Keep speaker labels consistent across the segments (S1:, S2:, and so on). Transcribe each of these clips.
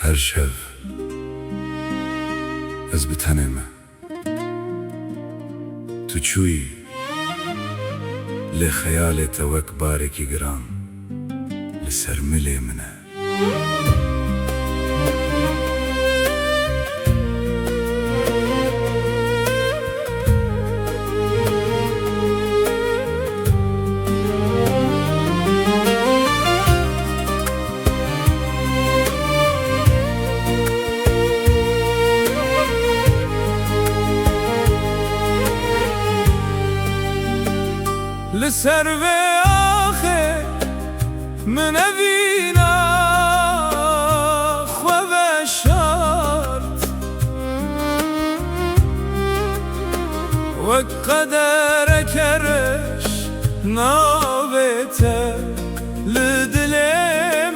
S1: هر شب از بتنم تو چوی لخیال توک بارکی گران لسر ملی منه
S2: لسر و آخه من وینا خواب شارت و قدر کرش نابته لدل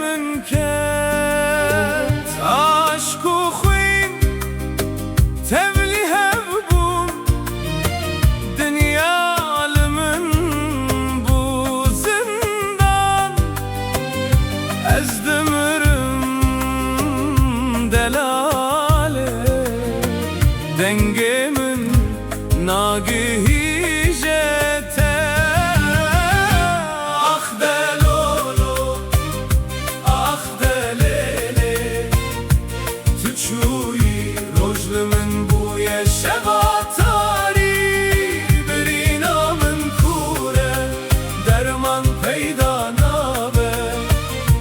S2: من کت عشق و خوین تبلی هبون دنیا از دمرم دلاله دنگ من ناگهی جته آخ دلولو آخ دلیله تو چوی رجل من بوی شباتاری برینا من کوره درمان پیدا نابه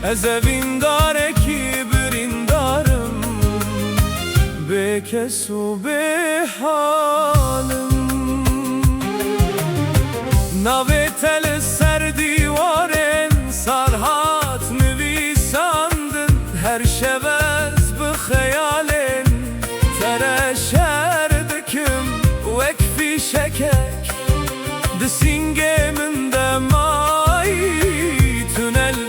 S2: از اوین داره کی برین دارم به کس و به حالم نوه تل سر دیوارن سرهات نویساندن هر شب از بخیالن ترشر دکم وکفی شکک دسینگه من دمایی تونل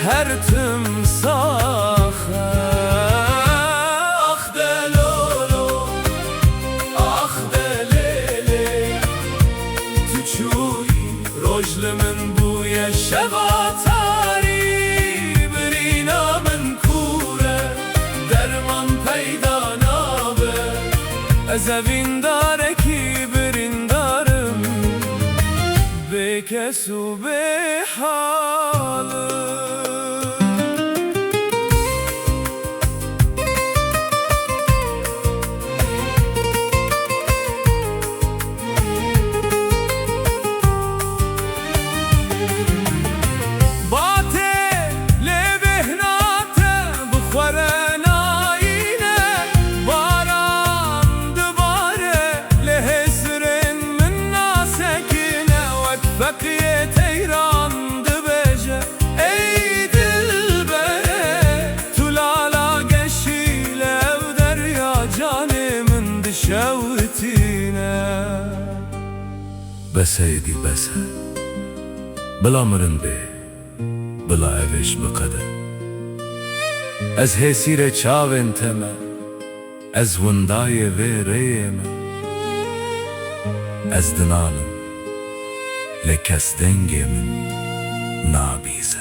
S2: هر تمساخه آخ دلولو آخ دلیله تو چوی رجل من بوی شباتاری برینا من کوره درمان پیدا نابه از اوین داره کی برین دارم به کس و به حالم بقیت ایران دبجه ای دل بره تو لالا گشیل او دریا جان من دشوتینه
S1: بس ایدی بس بلا مرن به بلا اوش بقدر از حسیر چاوین تمه از وندای و ریم از دنالم لکس دنگ من نابیزه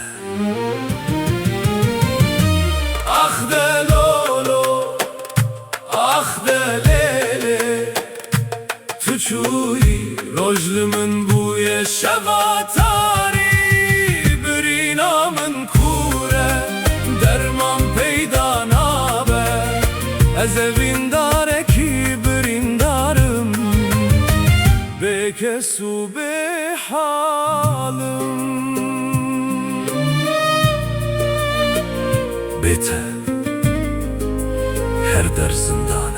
S2: آخ دلولو آخ دلیله تو چوی رجل من بوی شباتاری برینا من کوره درمان پیدا نابه از اوین داره کی برین دارم به کس و به حالم
S1: بته هر در زندان